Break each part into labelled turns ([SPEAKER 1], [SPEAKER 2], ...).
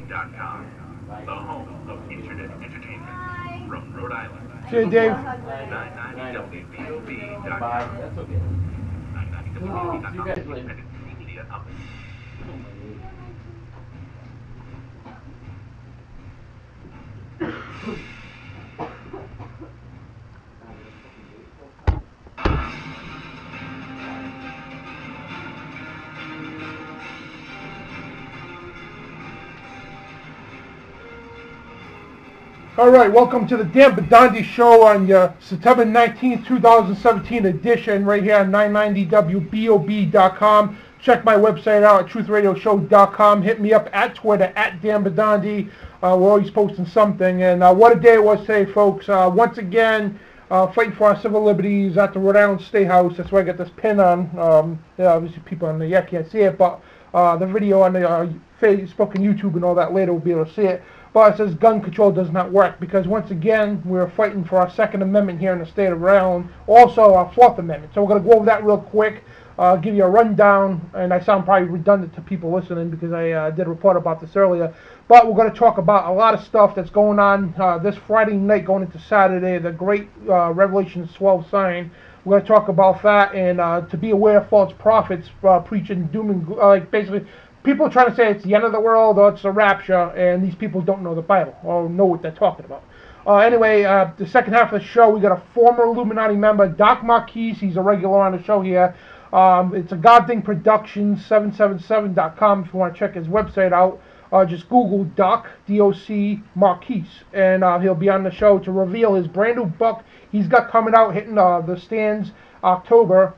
[SPEAKER 1] WBOB.com, the home of internet entertainment from Rhode Island.
[SPEAKER 2] See you, Dave.
[SPEAKER 1] 990 WBOB.com.
[SPEAKER 3] Bye. That's okay.
[SPEAKER 1] 990 WBOB.com.
[SPEAKER 3] You guys later.
[SPEAKER 1] Independent media outlet.
[SPEAKER 2] All right, welcome to the Dan Bidondi Show on your September 19th, 2017 edition right here on 990WBOB.com. Check my website out at truthradioshow.com. Hit me up at Twitter at Dan Bidondi. We're always posting something. And what a day it was today, folks. Once again, fighting for our civil liberties at the Rhode Island State House. That's why I got this pin on. Yeah, obviously people on the can't see it, but the video on the Facebook and YouTube and all that later will be able to see it. But it says gun control does not work because once again we're fighting for our Second Amendment here in the state of Rhode Island, also our Fourth Amendment. So we're going to go over that real quick, give you a rundown, and I sound probably redundant to people listening because I did a report about this earlier. But we're going to talk about a lot of stuff that's going on this Friday night going into Saturday, the great Revelation 12 sign. We're going to talk about that and to be aware of false prophets preaching doom and basically people are trying to say it's the end of the world or it's the rapture, and these people don't know the Bible or know what they're talking about. Anyway, the second half of the show, we got a former Illuminati member, Doc Marquis. He's a regular on the show here. It's a God Thing Productions, 777.com if you want to check his website out. Just Google Doc, D-O-C, Marquis, and he'll be on the show to reveal his brand new book he's got coming out, hitting the stands October.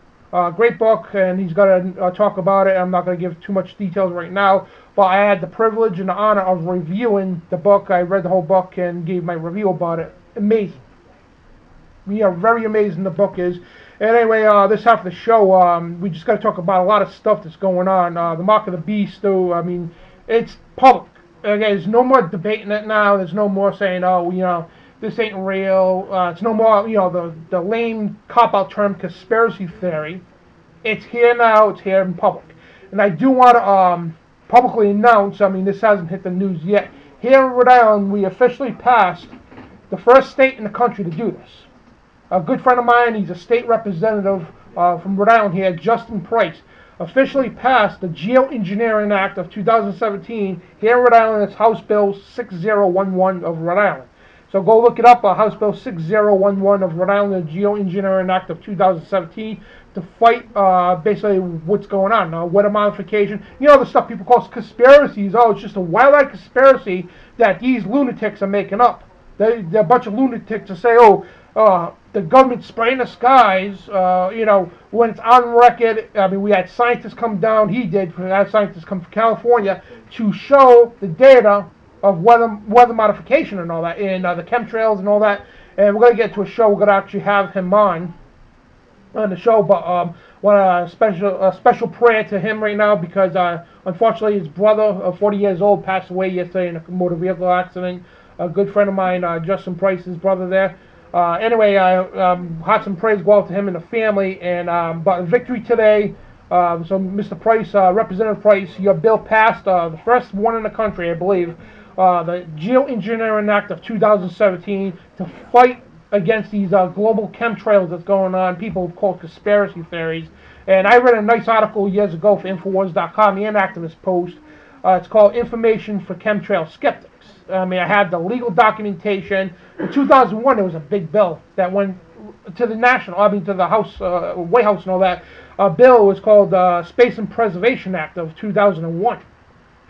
[SPEAKER 2] Great book, and he's going to talk about it. I'm not going to give too much details right now, but I had the privilege and the honor of reviewing the book. I read the whole book and gave my review about it. Amazing. Yeah, very amazing the book is. And anyway, this half of the show, we just got to talk about a lot of stuff that's going on. The Mark of the Beast, though, I mean, it's public. Okay, there's no more debating it now. There's no more saying, oh, you know, this ain't real. It's no more, you know, the lame cop-out term conspiracy theory. It's here now. It's here in public. And I do want to publicly announce, I mean, this hasn't hit the news yet. Here in Rhode Island, we officially passed the first state in the country to do this. A good friend of mine, he's a state representative from Rhode Island here, Justin Price, officially passed the Geoengineering Act of 2017 here in Rhode Island. It's House Bill 6011 of Rhode Island. So go look it up, House Bill 6011 of Rhode Island, the Geoengineering Act of 2017, to fight basically what's going on. Weather modification, you know, the stuff people call conspiracies. Oh, it's just a wild-eyed conspiracy that these lunatics are making up. They're a bunch of lunatics to say, oh, the government's spraying the skies, you know, when it's on record. I mean, we had scientists come down, we had scientists come from California to show the data of weather modification and all that, and the chemtrails and all that. And we're going to get to a show. We're going to actually have him on the show, but want a special prayer to him right now because unfortunately his brother of 40 years old passed away yesterday in a motor vehicle accident. A good friend of mine, Justin Price, his brother there. Anyway, hearts and prayers go out to him and the family. And but victory today. So Mr. Price, Representative Price, your bill passed, the first one in the country, I believe. The Geoengineering Act of 2017 to fight against these global chemtrails that's going on. People call conspiracy theories. And I read a nice article years ago for Infowars.com, the Inactivist Post. It's called Information for Chemtrail Skeptics. I mean, I had the legal documentation. In 2001, there was a big bill that went to the to the House, White House and all that. A bill was called Space and Preservation Act of 2001.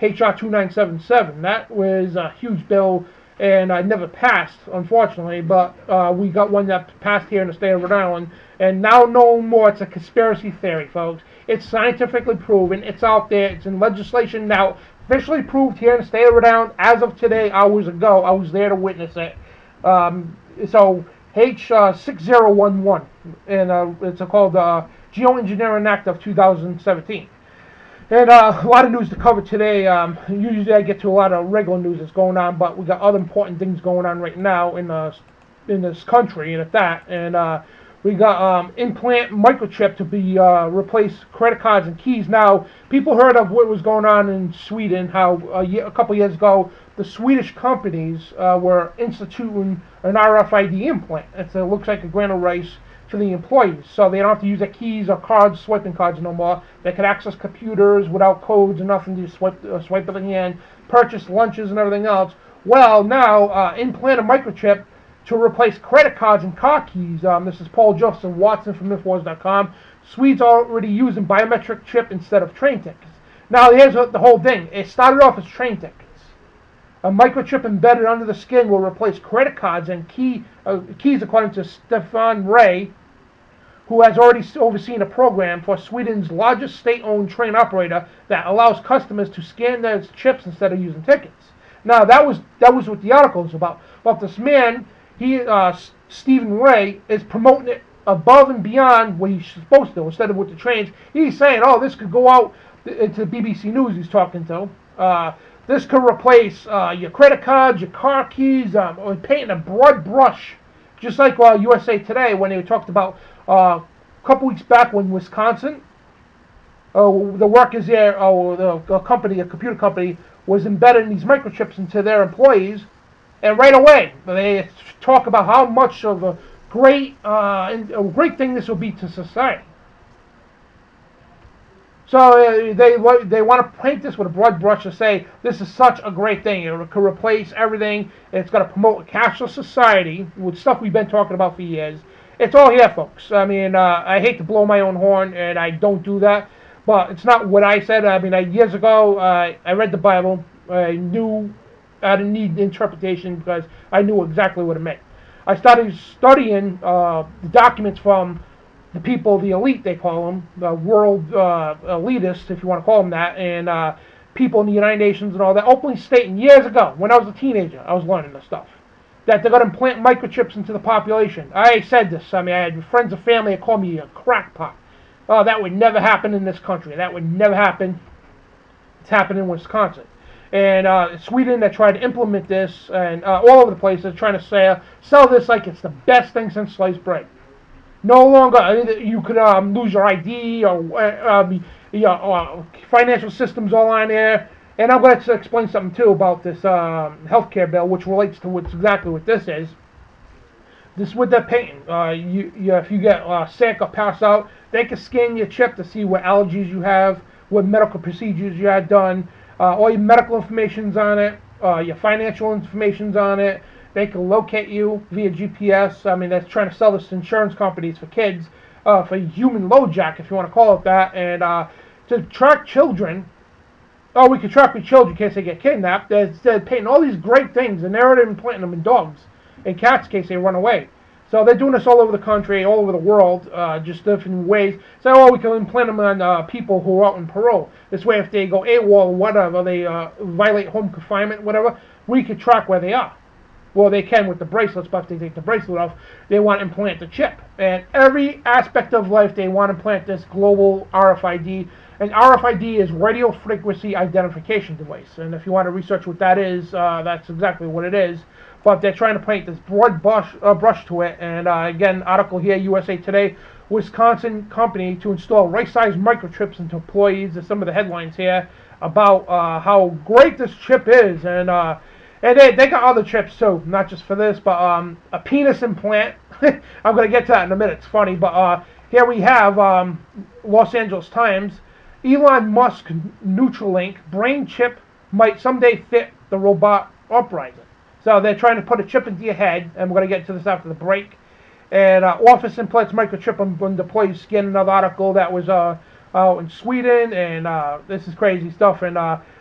[SPEAKER 2] HR 2977. That was a huge bill, and I never passed, unfortunately, but we got one that passed here in the state of Rhode Island, and now no more. It's a conspiracy theory, folks. It's scientifically proven. It's out there. It's in legislation now, officially proved here in the state of Rhode Island as of today, hours ago. I was there to witness it. So H6011, and it's called Geoengineering Act of 2017. And a lot of news to cover today. Usually I get to a lot of regular news that's going on, but we got other important things going on right now in this country and at that. And We got implant microchip to be replace credit cards and keys. Now, people heard of what was going on in Sweden, how a couple years ago, the Swedish companies were instituting an RFID implant. It looks like a grain of rice for the employees, so they don't have to use their keys or cards, swiping cards no more. They can access computers without codes and nothing. Just swipe with the hand, purchase lunches and everything else. Well, now implant a microchip to replace credit cards and car keys. This is Paul Joseph Watson from Infowars.com. Swedes are already using biometric chip instead of train tickets. Now, here's the whole thing. It started off as train tickets. A microchip embedded under the skin will replace credit cards and keys, according to Stefan Ray, who has already overseen a program for Sweden's largest state-owned train operator that allows customers to scan their chips instead of using tickets. Now, that was what the article is about. But this man, Stephen Ray, is promoting it above and beyond what he's supposed to. Instead of with the trains, he's saying, "Oh, this could go out into BBC News." He's talking to. This could replace your credit cards, your car keys, or painting a broad brush, just like USA Today when they talked about a couple weeks back when Wisconsin, the workers there, a computer company, was embedding these microchips into their employees, and right away they talk about how much of a great thing this will be to society. So they want to paint this with a broad brush to say this is such a great thing. It could replace everything. It's going to promote a cashless society with stuff we've been talking about for years. It's all here, folks. I mean, I hate to blow my own horn, and I don't do that. But it's not what I said. I mean, years ago, I read the Bible. I knew I didn't need interpretation because I knew exactly what it meant. I started studying the documents from the people, the elite, they call them, the world elitists, if you want to call them that, and people in the United Nations and all that, openly stating years ago, when I was a teenager, I was learning this stuff, that they're going to implant microchips into the population. I said this. I mean, I had friends and family that called me a crackpot. Oh, that would never happen in this country. That would never happen. It's happening in Wisconsin. And Sweden, that tried to implement this, and all over the place, they're trying to sell this like it's the best thing since sliced bread. No longer, you could lose your ID or financial systems all on there. And I'm going to explain something too about this healthcare bill, which relates to exactly what this is. This is what they're painting. If you get sick or pass out, they can scan your chip to see what allergies you have, what medical procedures you had done, all your medical information's on it, your financial information's on it. They can locate you via GPS. I mean, they're trying to sell this to insurance companies for kids, for human LoJack, if you want to call it that, and to track children. Oh, we can track your children in case they get kidnapped. They're painting all these great things, and they're already implanting them in dogs and cats in case they run away. So they're doing this all over the country, all over the world, just different ways. So, oh, we can implant them on people who are out on parole. This way, if they go AWOL or whatever, they violate home confinement, whatever, we can track where they are. Well, they can with the bracelets, but if they take the bracelet off, they want to implant the chip. And every aspect of life, they want to implant this global RFID. And RFID is radio frequency identification device. And if you want to research what that is, that's exactly what it is. But they're trying to paint this broad brush to it. And again, article here, USA Today, Wisconsin company to install right-sized microchips into employees. There's some of the headlines here about how great this chip is. And they got other chips too, not just for this, but a penis implant. I'm going to get to that in a minute. It's funny, but here we have Los Angeles Times. Elon Musk Neuralink brain chip might someday fit the robot uprising. So they're trying to put a chip into your head, and we're going to get to this after the break. And office implants microchip on employees' skin. Another article that was in Sweden, and this is crazy stuff. And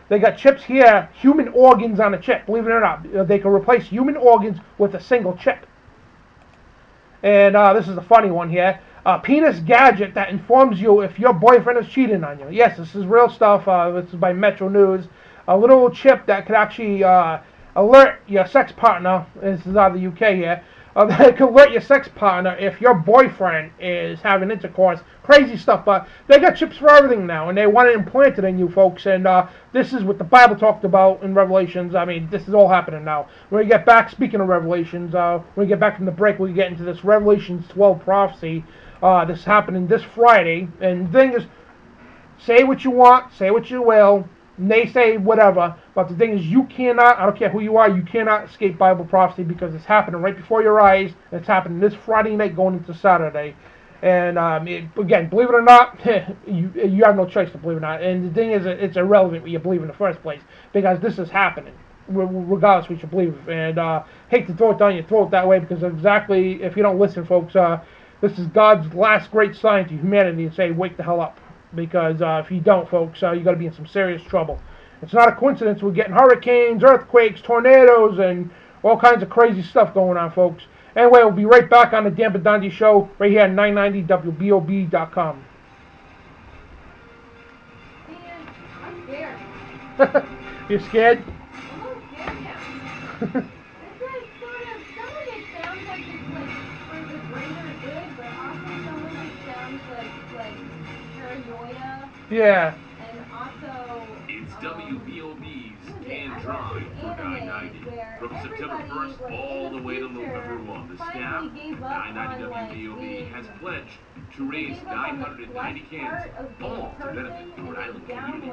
[SPEAKER 2] they got chips here, human organs on a chip. Believe it or not, they can replace human organs with a single chip. And this is a funny one here. A penis gadget that informs you if your boyfriend is cheating on you. Yes, this is real stuff. This is by Metro News. A little chip that could actually alert your sex partner. This is out of the UK here. That could alert your sex partner if your boyfriend is having intercourse. Crazy stuff, but they got chips for everything now, and they want it implanted in you folks, and this is what the Bible talked about in Revelations. I mean, this is all happening now. When we get back, speaking of Revelations, when we get back from the break, we get into this Revelations 12 prophecy. This is happening this Friday, and the thing is, say what you want, say what you will, naysay whatever, but the thing is, you cannot, I don't care who you are, you cannot escape Bible prophecy because it's happening right before your eyes. It's happening this Friday night going into Saturday. And again, believe it or not, you have no choice to believe it or not. And the thing is, it's irrelevant what you believe in the first place, because this is happening, regardless what you believe. And hate to throw it down your throat that way, because exactly, if you don't listen, folks, this is God's last great sign to humanity and say, wake the hell up. Because if you don't, folks, you're going to be in some serious trouble. It's not a coincidence we're getting hurricanes, earthquakes, tornadoes, and all kinds of crazy stuff going on, folks. Anyway, we'll be right back on the Dan Bidondi Show right here at 990WBOB.com.
[SPEAKER 3] Man, I'm scared.
[SPEAKER 2] You scared?
[SPEAKER 3] I'm a little scared now. It's like some of it sounds like it's like for the greater good, but also some of it sounds like paranoia.
[SPEAKER 2] Yeah.
[SPEAKER 3] And also
[SPEAKER 1] It's WBOB's Dan Drive for 990. From September 1st all the way to November 1, the staff of 990 WBOB has pledged to raise 990 cans, all to benefit the Rhode Island community.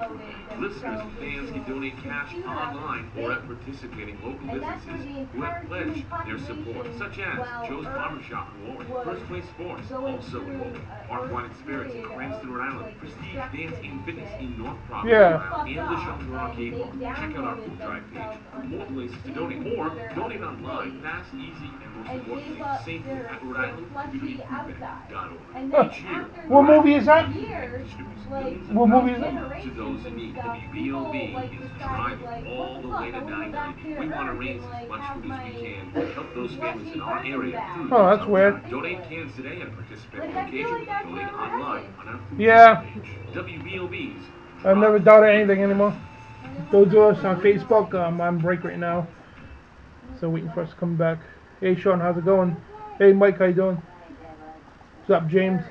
[SPEAKER 1] Listeners and fans can donate cash online or at participating local businesses who have pledged their support, such as Joe's Barbershop in Warren, First Place Sports, also in Warren, Park Wine and Spirits in Cranston, Rhode Island, Prestige Dance and Fitness in North Providence, Rhode Island, and the Shelter Arcade Bar. Check out our food drive page for more places to donate, or donate online, fast, easy, and most importantly, safely at Rhode Island CommunityFoodBank.org. Each year,
[SPEAKER 2] What movie is that?
[SPEAKER 1] distributes millions
[SPEAKER 2] What
[SPEAKER 1] of
[SPEAKER 2] movie is
[SPEAKER 1] dollars
[SPEAKER 2] that?
[SPEAKER 1] to those in need. WBOB is driving all the way to 990. We want to raise as much food as we can to help those families in our area through
[SPEAKER 2] Oh, that's
[SPEAKER 1] these
[SPEAKER 2] weird.
[SPEAKER 1] times. Donate cans today at a participating location. Donate online on our food
[SPEAKER 2] Yeah.
[SPEAKER 1] page. WBOB's
[SPEAKER 2] I've never doubted anything anymore. Those of us on Facebook, I'm on break right now. So waiting for us to come back. Hey Sean, how's it going? Hey Mike, how you doing? What's up, James?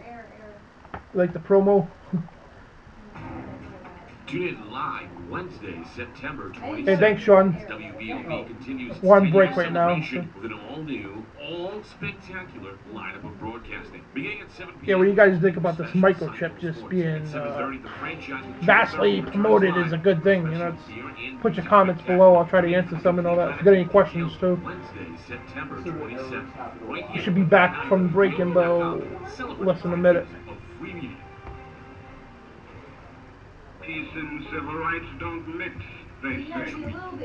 [SPEAKER 2] Like the promo?
[SPEAKER 1] Tune in live Wednesday, September 27th.
[SPEAKER 2] Hey, thanks, Sean.
[SPEAKER 1] WBOB continues
[SPEAKER 2] We're on
[SPEAKER 1] its
[SPEAKER 2] break
[SPEAKER 1] 10-year
[SPEAKER 2] right now.
[SPEAKER 1] celebration with an all-new, all-spectacular lineup of broadcasting. Beginning at 7 p.m.
[SPEAKER 2] Yeah, what do you guys think about this microchip just being vastly promoted is a good thing, you know? Put your comments below, I'll try to answer some and all that. If you got any questions too.
[SPEAKER 1] Wednesday, September 27th. Right
[SPEAKER 2] We
[SPEAKER 1] here
[SPEAKER 2] should be back from break in about less than a minute.
[SPEAKER 1] of free media.
[SPEAKER 4] Peace and civil rights don't mix, they say.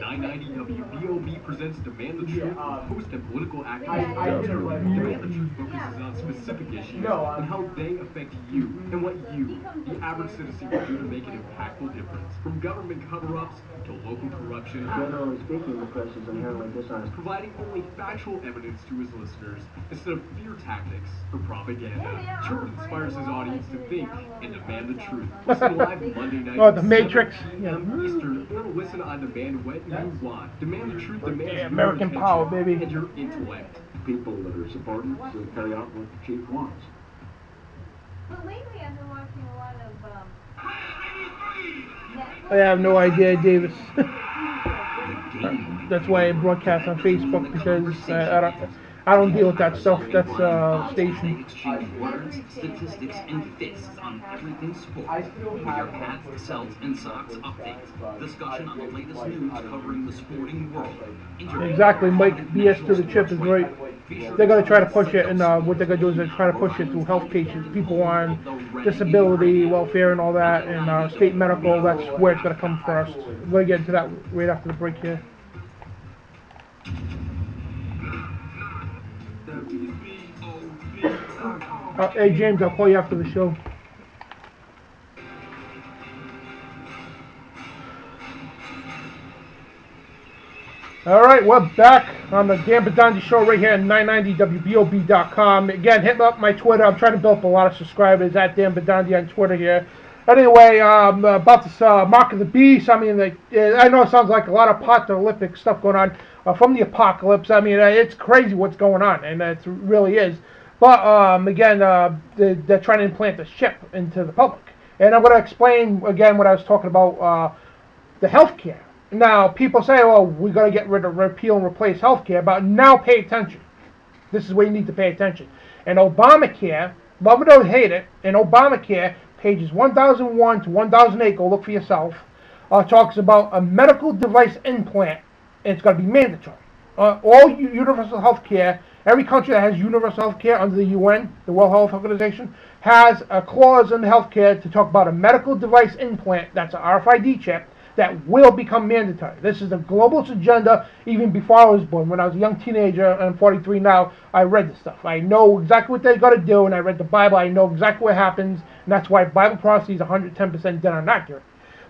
[SPEAKER 5] 990 WBOB presents Demand the Truth, host and political activist.
[SPEAKER 2] Demand
[SPEAKER 5] the Truth focuses on specific issues and how they affect you and what you, the average citizen, can do to make an impactful difference. From government cover-ups to local corruption,
[SPEAKER 6] Generally speaking, the press is inherently dishonest.
[SPEAKER 5] providing only factual evidence to his listeners instead of fear tactics or propaganda. Truth inspires his audience to think and demand the truth. Listen live Monday night.
[SPEAKER 2] Oh, The Matrix.
[SPEAKER 5] Yeah. Eastern, or listen on demand when you want. Demand the Truth demands
[SPEAKER 2] Yeah, American
[SPEAKER 5] your
[SPEAKER 2] power,
[SPEAKER 5] attention
[SPEAKER 2] baby.
[SPEAKER 5] and your intellect.
[SPEAKER 6] People that are subordinates will carry out what the chief wants.
[SPEAKER 3] But lately I've been watching a lot of Netflix.
[SPEAKER 2] I have no idea, Davis. That's why I broadcast on Facebook, because I don't deal with that stuff. That's station.
[SPEAKER 7] Exchange words, statistics, and fists on everything sport. With your hats, selts, and socks updates. Discussion on the latest news covering the sporting world.
[SPEAKER 2] Exactly, Mike. BS to the chip is right. They're going to try to push it, and what they're going to do is they're trying to push it through health patients, people on disability, welfare, and all that, and state medical. That's where it's going to come first. We're going to get into that right after the break here. Hey James, I'll call you after the show. Alright, we're back on the Dan Bidondi Show right here at 990WBOB.com. Again, hit up my Twitter. I'm trying to build up a lot of subscribers at Dan Bidondi on Twitter here. Anyway, about this Mark of the Beast, I mean, I know it sounds like a lot of apocalyptic stuff going on from the apocalypse. I mean, it's crazy what's going on, and it really is. But, again, they're trying to implant this chip into the public. And I'm going to explain, again, what I was talking about, the healthcare. Now, people say, well, we're going to get rid of, repeal and replace healthcare, but now pay attention. This is where you need to pay attention. And Obamacare, love it or hate it, in Obamacare, pages 1001 to 1008, go look for yourself, talks about a medical device implant, and it's going to be mandatory. All universal health care, every country that has universal health care under the UN, the World Health Organization, has a clause in the health care to talk about a medical device implant, that's an RFID chip, that will become mandatory. This is the globalist agenda even before I was born. When I was a young teenager, and I'm 43 now, I read this stuff. I know exactly what they got to do, and I read the Bible. I know exactly what happens, and that's why Bible prophecy is 110% dead on accurate.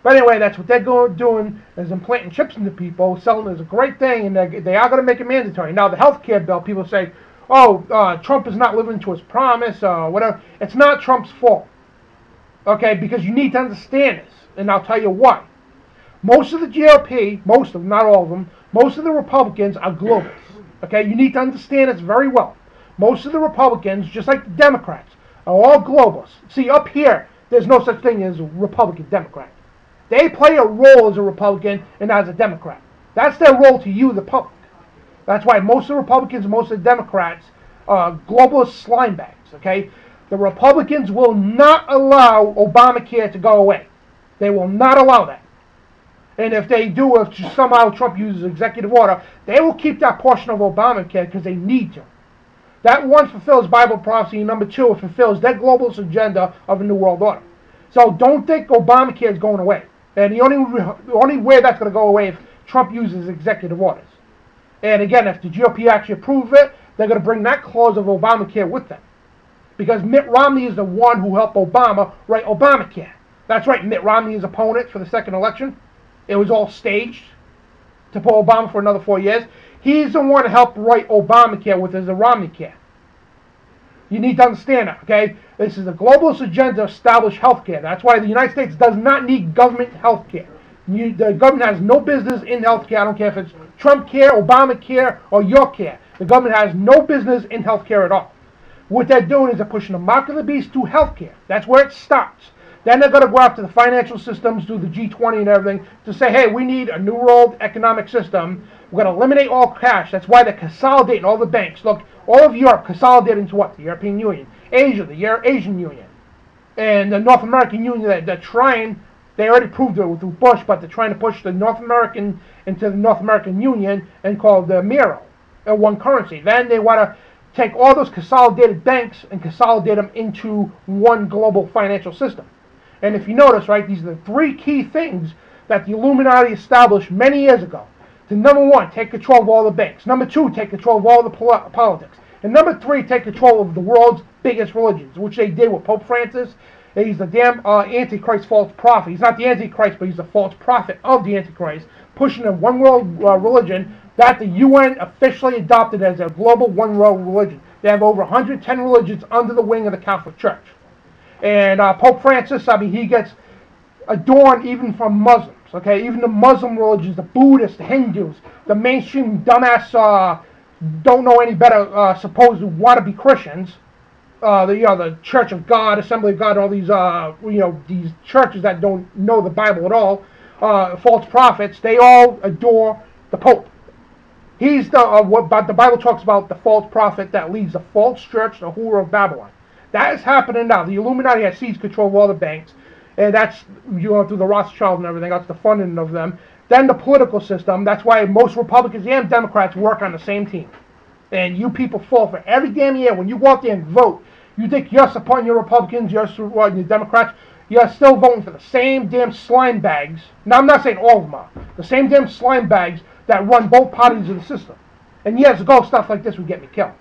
[SPEAKER 2] But anyway, that's what they're doing, is implanting chips into people, selling it as a great thing, and they are going to make it mandatory. Now, the health care bill, people say, oh, Trump is not living to his promise, or whatever. It's not Trump's fault, okay, because you need to understand this, and I'll tell you why. Most of the GOP, most of them, not all of them, most of the Republicans are globalists. Okay, you need to understand this very well. Most of the Republicans, just like the Democrats, are all globalists. See, up here, there's no such thing as a Republican Democrat. They play a role as a Republican and as a Democrat. That's their role to you, the public. That's why most of the Republicans and most of the Democrats are globalist slime bags. Okay, the Republicans will not allow Obamacare to go away. They will not allow that. And if they do, if somehow Trump uses executive order, they will keep that portion of Obamacare because they need to. That one fulfills Bible prophecy, and number two, it fulfills their globalist agenda of a new world order. So don't think Obamacare is going away. And the only way that's going to go away if Trump uses executive orders. And again, if the GOP actually approves it, they're going to bring that clause of Obamacare with them. Because Mitt Romney is the one who helped Obama write Obamacare. That's right, Mitt Romney's opponent for the second election. It was all staged to put Obama for another 4 years. He's the one who helped write Obamacare with his Romneycare. You need to understand that, okay? This is a globalist agenda to establish health care. That's why the United States does not need government health care. The government has no business in health care. I don't care if it's Trump care, Obamacare, or your care. The government has no business in health care at all. What they're doing is they're pushing the mark of the beast to health care. That's where it starts. Then they're going to go after the financial systems, do the G20 and everything, to say, hey, we need a new world economic system. We're going to eliminate all cash. That's why they're consolidating all the banks. Look, all of Europe consolidated into what? The European Union. Asia, the Asian Union. And the North American Union, they're trying, they already proved it with Bush, but they're trying to push the North American into the North American Union and call the Miro, one currency. Then they want to take all those consolidated banks and consolidate them into one global financial system. And if you notice, right, these are the three key things that the Illuminati established many years ago. To number one, take control of all the banks. Number two, take control of all the politics. And number three, take control of the world's biggest religions, which they did with Pope Francis. He's the damn Antichrist false prophet. He's not the Antichrist, but he's the false prophet of the Antichrist, pushing a one world religion that the UN officially adopted as a global one world religion. They have over 110 religions under the wing of the Catholic Church. And Pope Francis, I mean, he gets adorned even from Muslims, okay? Even the Muslim religions, the Buddhists, the Hindus, the mainstream dumbass, don't know any better, supposed wannabe Christians, the Church of God, Assembly of God, all these, these churches that don't know the Bible at all, false prophets, they all adore the Pope. He's what the Bible talks about, the false prophet that leads the false church, the whore of Babylon. That is happening now. The Illuminati has seized control of all the banks, and that's through the Rothschild and everything. That's the funding of them. Then the political system. That's why most Republicans and Democrats work on the same team. And you people fall for every damn year when you go out there and vote. You think you're supporting your Republicans, you're supporting your Democrats. You're still voting for the same damn slime bags. Now, I'm not saying all of them are. The same damn slime bags that run both parties of the system. And years ago, stuff like this would get me killed.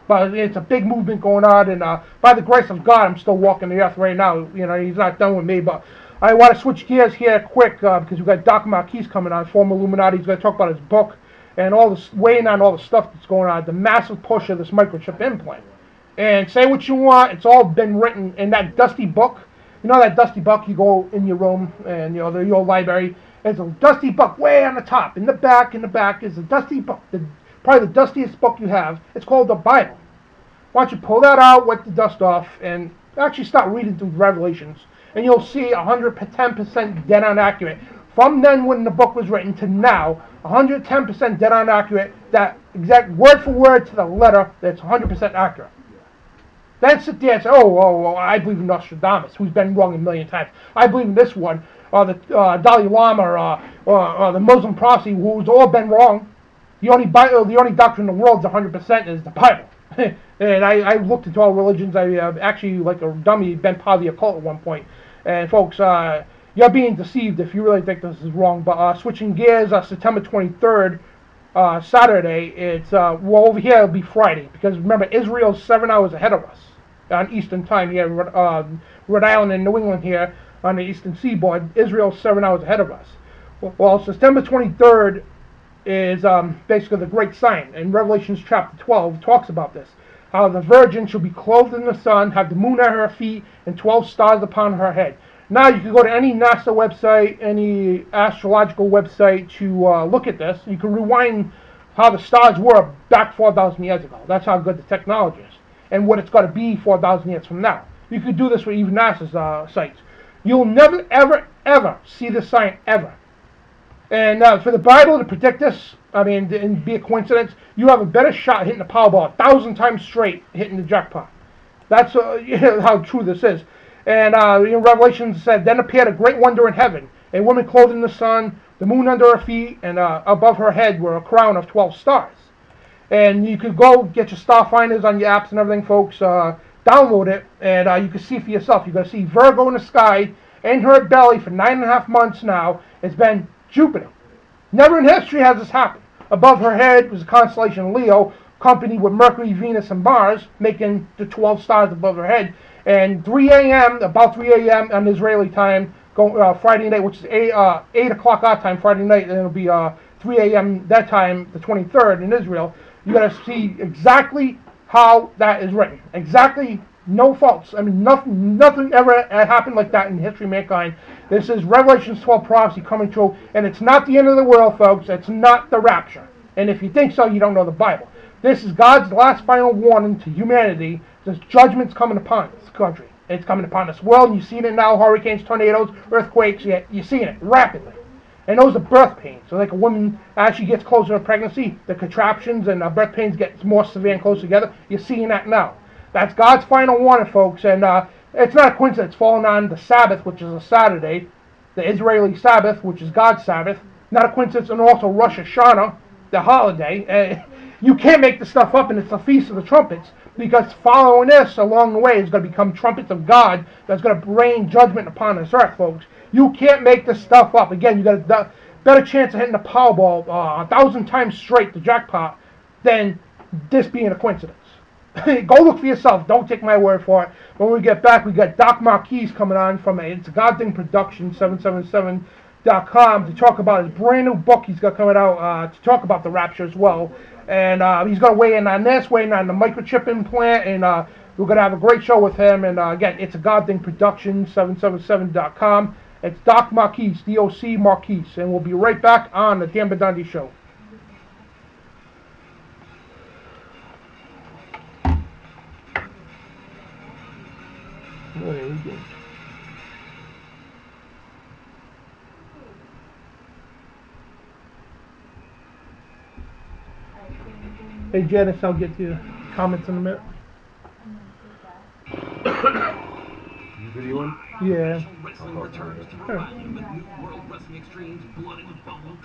[SPEAKER 2] But it's a big movement going on, and by the grace of God, I'm still walking the earth right now. You know, he's not done with me, but I want to switch gears here quick because we've got Doc Marquis coming on, former Illuminati. He's going to talk about his book and all this, weighing on all the stuff that's going on, the massive push of this microchip implant. And say what you want, it's all been written in that dusty book. You know that dusty book, you go in your room and you know your library, there's a dusty book way on the top. In the back is a dusty book, probably the dustiest book you have. It's called the Bible. Why don't you pull that out, wipe the dust off, and actually start reading through Revelations. And you'll see 110% dead on accurate. From then when the book was written to now, 110% dead on accurate, that exact word for word to the letter, that's 100% accurate. Then sit there and say, oh, I believe in Nostradamus, who's been wrong a million times. I believe in this one, or the Dalai Lama, or the Muslim prophecy, who's all been wrong. The only doctrine in the world is 100% is the Bible. And I looked into all religions. I actually, like a dummy, been part of the occult at one point. And folks, you're being deceived if you really think this is wrong. But switching gears, September 23rd, Saturday, it's, well, over here it'll be Friday. Because remember, Israel's 7 hours ahead of us on Eastern time. Here, Rhode Island and New England here on the Eastern Seaboard. Israel's 7 hours ahead of us. Well, September 23rd is basically the great sign. And Revelations chapter 12 talks about this. How the virgin shall be clothed in the sun, have the moon at her feet, and 12 stars upon her head. Now you can go to any NASA website, any astrological website to look at this. You can rewind how the stars were back 4,000 years ago. That's how good the technology is. And what it's going to be 4,000 years from now. You could do this with even NASA's sites. You'll never, ever, ever see this sign, ever. And for the Bible to predict this, I mean, and be a coincidence, you have a better shot hitting the Powerball 1,000 times straight hitting the jackpot. That's how true this is. And in Revelation said, then appeared a great wonder in heaven, a woman clothed in the sun, the moon under her feet, and above her head were a crown of 12 stars. And you could go get your star finders on your apps and everything, folks. Download it, and you can see for yourself. You're going to see Virgo in the sky, in her belly for 9.5 months now. It's been Jupiter. Never in history has this happened. Above her head was a constellation Leo, accompanied with Mercury, Venus, and Mars, making the 12 stars above her head. And 3 a.m., about 3 a.m. on Israeli time, Friday night, which is 8 o'clock our time, Friday night, and it'll be 3 a.m. that time, the 23rd in Israel. You got to see exactly how that is written. Exactly, no faults. I mean, nothing ever happened like that in history of mankind. This is Revelation 12 prophecy coming true, and it's not the end of the world, folks. It's not the rapture. And if you think so, you don't know the Bible. This is God's last final warning to humanity. This judgment's coming upon this country. It's coming upon this world, and you've seen it now, hurricanes, tornadoes, earthquakes. You're seeing it rapidly. And those are birth pains. So like a woman, as she gets closer to pregnancy, the contractions and birth pains get more severe and close together. You're seeing that now. That's God's final warning, folks. And it's not a coincidence. It's falling on the Sabbath, which is a Saturday. The Israeli Sabbath, which is God's Sabbath. Not a coincidence. And also Rosh Hashanah, the holiday. You can't make this stuff up, and it's the Feast of the Trumpets. Because following this along the way is going to become trumpets of God that's going to rain judgment upon this earth, folks. You can't make this stuff up. Again, you got a better chance of hitting the Powerball 1,000 times straight, the jackpot, than this being a coincidence. Go look for yourself. Don't take my word for it. When we get back, we got Doc Marquis coming on from It's a God Thing Production, 777.com, to talk about his brand new book he's got coming out, to talk about the rapture as well. And he's going to weigh in on this, weigh in on the microchip implant, and we're going to have a great show with him. And again, It's a God Thing Production, 777.com. It's Doc Marquis, D-O-C Marquis, and we'll be right back on the Dan Bidondi Show. There we go. Hey Janice, I'll get to your comments in a minute.
[SPEAKER 6] You videoing?
[SPEAKER 2] Yeah.
[SPEAKER 7] Wrestling returns to provide you with New World Wrestling Extreme's Blood and Bone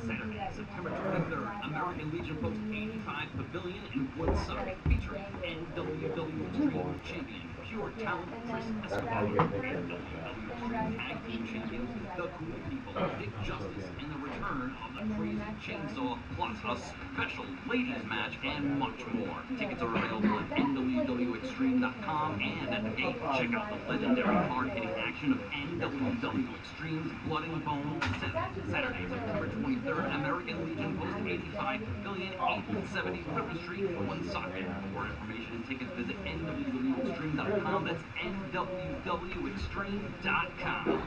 [SPEAKER 7] Saturday, September 23rd, American Legion Post 85 Pavilion in Woodstock, featuring NWW Extreme Champion, Pure Talent Chris Escobar, WWE Tag Team Champions, The Cool People, Big Justice, and the return of the Crazy Chainsaw, plus a special ladies match and much more. Tickets are available at NWWExtreme.com, and hey, check out the legendary hard-hitting action of NWW Extreme's Blood and Bone Saturday, September 23rd, American Legion Post 85 Pavilion, 870 River Street, Woonsocket. For more information and tickets, visit nwwextreme.com. That's nwwextreme.com.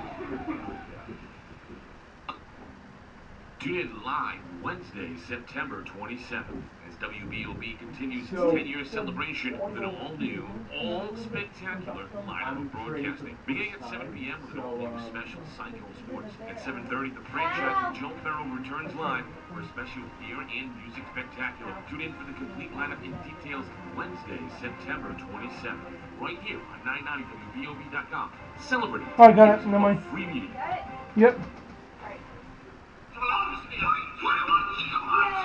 [SPEAKER 1] Tune in live Wednesday, September 27th, as WBOB continues its 10-year celebration with an all-new, all-spectacular lineup of broadcasting. Beginning at 7 p.m. with an all-new special Psycho Sports. At 7:30, the franchise with Joe Farrell returns live for a special beer and music spectacular. Tune in for the complete lineup and details Wednesday, September 27th, right here on 990WBOB.com. Celebrating
[SPEAKER 2] Oh, I got it. Never mind.
[SPEAKER 1] free media.
[SPEAKER 2] Yep.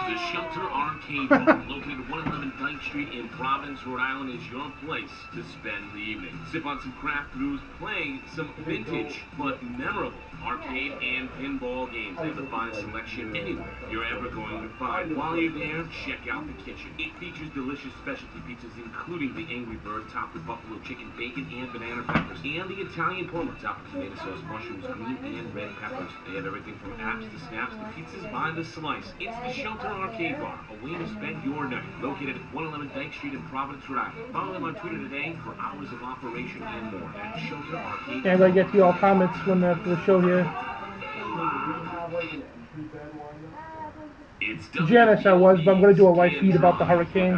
[SPEAKER 1] The Shelter Arcade Bar, located at 111 Dyke Street in Providence, Rhode Island, is your place to spend the evening. Sip on some craft brews, playing some vintage but memorable arcade and pinball games. They have the finest selection anywhere you're ever going to find. While you're there, check out the kitchen. It features delicious specialty pizzas, including the Angry Bird topped with buffalo chicken, bacon, and banana peppers, and the Italian Parma topped with tomato sauce, mushrooms, green and red peppers. They have everything from apps to snaps to pizzas by the slice. It's the Shelter Arcade Bar, a way to spend your night. Located at 111 Dyke Street in Providence, Rhode Island. Follow them on Twitter today for hours of operation and more at Shelter Arcade.
[SPEAKER 2] Yeah, I'm gonna get to all comments when after the show here.
[SPEAKER 1] It's
[SPEAKER 2] Janice, I was, but I'm gonna do a live feed about the hurricane.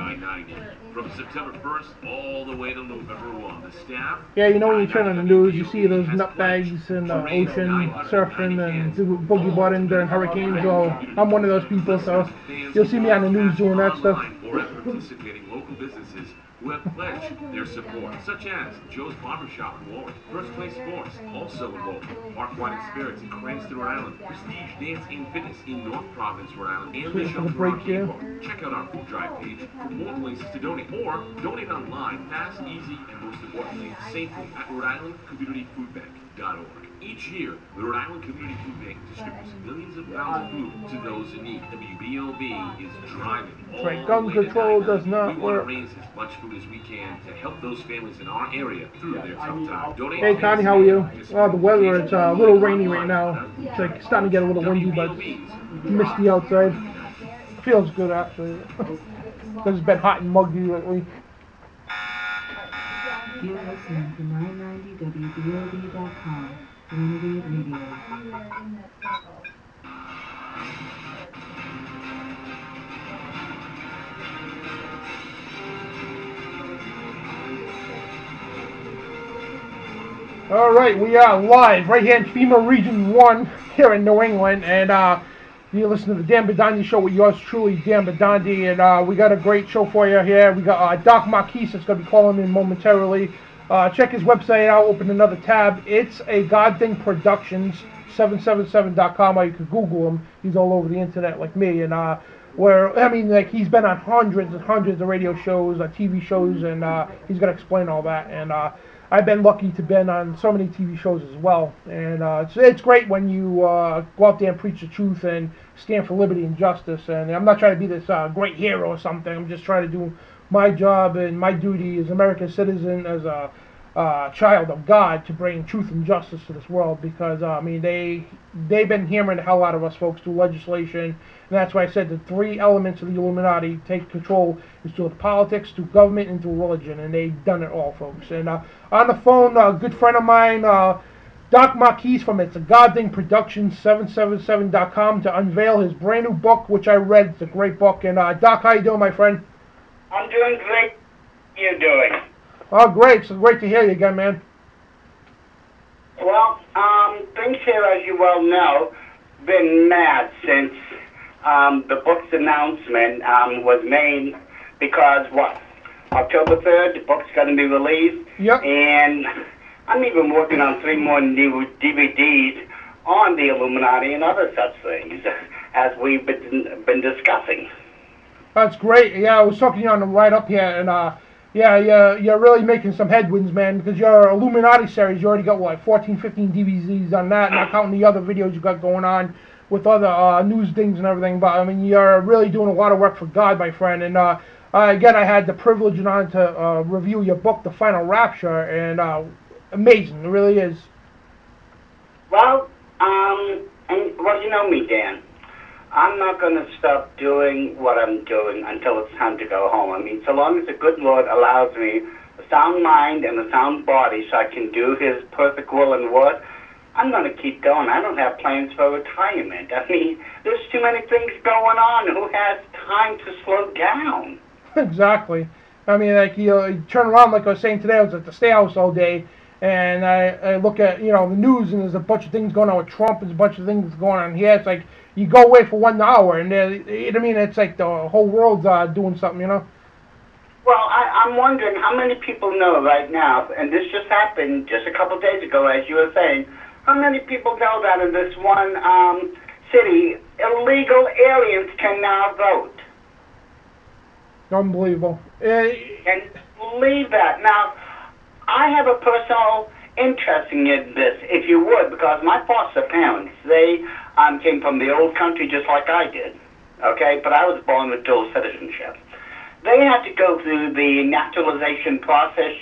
[SPEAKER 1] From September 1st all the way to November 1. The staff.
[SPEAKER 2] Yeah, you know when you turn on the news, you see those nutbags in the ocean surfing and boogie boarding during hurricanes. Well, I'm one of those people, so you'll see me on the news doing that stuff.
[SPEAKER 1] Or at participating local businesses who have pledged their support, such as Joe's Barbershop in Warwick, First Place Sports, also in Warwick, Park White Spirits in Cranston, Rhode Island, Prestige Dance and Fitness in North Providence, Rhode Island, and the Shelter Arcade Bar. Check out our food drive page for more places to donate, or donate online, fast, easy, and most importantly, safely at Rhode-IslandCommunityFoodBank.org. Each year, the Rhode Island Community Food Bank distributes millions of pounds of food to those in need. WBOB is driving all
[SPEAKER 2] Right,
[SPEAKER 1] the
[SPEAKER 2] gun
[SPEAKER 1] way to
[SPEAKER 2] control
[SPEAKER 1] 990.
[SPEAKER 2] does not
[SPEAKER 1] We want
[SPEAKER 2] work.
[SPEAKER 1] to raise as much food as we can to help those families in our area through their tough time. Donate
[SPEAKER 2] Hey Connie, how are you? Well, the weather, it's a little rainy right now. It's like starting to get a little windy, but misty outside. Feels good actually, because it's been hot and muggy lately.
[SPEAKER 8] You're listening to 990WBOB.com, Community Radio.
[SPEAKER 2] Alright, we are live right here in FEMA Region 1 here in New England, and you listen to the Dan Bidondi Show with yours truly, Dan Bidondi, and we got a great show for you here. We got Doc Marquis that's going to be calling in momentarily. Check his website out, open another tab. It's a God Thing Productions, 777.com, or you could Google him. He's all over the internet like me, and he's been on hundreds and hundreds of radio shows, TV shows, and he's going to explain all that, and I've been lucky to been on so many TV shows as well, and it's great when you go out there and preach the truth and stand for liberty and justice. And I'm not trying to be this great hero or something. I'm just trying to do my job and my duty as an American citizen, as a child of God, to bring truth and justice to this world. Because they've been hammering the hell out of us folks through legislation, and that's why I said the three elements of the Illuminati take control is through politics, through government, and through religion, and they've done it all, folks. And on the phone, a good friend of mine, Doc Marquis from It's a God Thing Productions, 777.com, to unveil his brand new book, which I read. It's a great book. And Doc, how you doing, my friend?
[SPEAKER 9] I'm doing great. How you doing?
[SPEAKER 2] Oh, great. So great to hear you again, man.
[SPEAKER 9] Well, things here, as you well know, been mad since the book's announcement was made, because, October 3rd, the book's going to be released.
[SPEAKER 2] Yep.
[SPEAKER 9] And I'm even working on 3 more new DVDs on the Illuminati and other such things, as we've been discussing.
[SPEAKER 2] That's great. Yeah, I was talking to you on the ride up here, and yeah, you're really making some headwinds, man, because your Illuminati series, you already got, 14, 15 DVDs on that, not counting the other videos you got going on with other news things and everything. But, I mean, you're really doing a lot of work for God, my friend. And, again, I had the privilege and honor to review your book, The Final Rapture, and amazing. It really is.
[SPEAKER 9] Well, you know me, Dan. I'm not going to stop doing what I'm doing until it's time to go home. I mean, so long as the good Lord allows me a sound mind and a sound body so I can do His perfect will and word, I'm going to keep going. I don't have plans for retirement. I mean, there's too many things going on. Who has time to slow down?
[SPEAKER 2] Exactly. I mean, like, you turn around, like I was saying today, I was at the Stay House all day, and I look at, the news, and there's a bunch of things going on with Trump, there's a bunch of things going on here. It's like, you go away for 1 hour, and I mean, it's like the whole world's doing something,
[SPEAKER 9] Well, I'm wondering how many people know right now, and this just happened just a couple of days ago, as you were saying, how many people know that in this one city, illegal aliens can now vote?
[SPEAKER 2] Unbelievable.
[SPEAKER 9] Can you believe that? Now, I have a personal interest in this, if you would, because my foster parents, they came from the old country just like I did, okay? But I was born with dual citizenship. They had to go through the naturalization process,